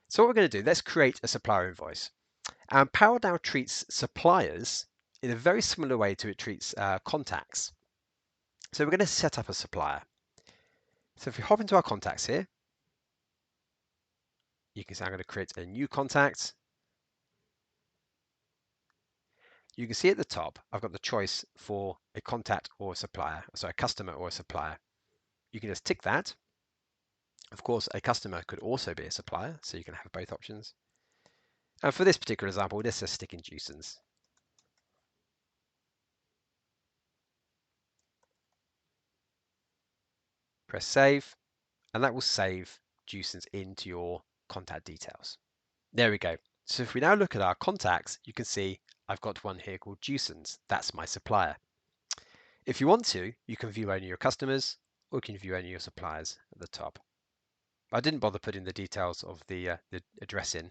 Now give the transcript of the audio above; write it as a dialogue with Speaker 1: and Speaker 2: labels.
Speaker 1: So what we're going to do, let's create a supplier invoice. And Power now treats suppliers in a very similar way to it treats contacts. So we're going to set up a supplier. So if we hop into our contacts here, you can see I'm going to create a new contact. You can see at the top, I've got the choice for a contact or a supplier, so a customer or a supplier. You can just tick that. Of course, a customer could also be a supplier, so you can have both options. And for this particular example, this is stick in Juicens. Press save, and that will save Juicens into your contact details. There we go. So if we now look at our contacts, you can see I've got one here called Juicens. That's my supplier. If you want to, you can view only your customers, or you can view only your suppliers at the top. I didn't bother putting the details of the address in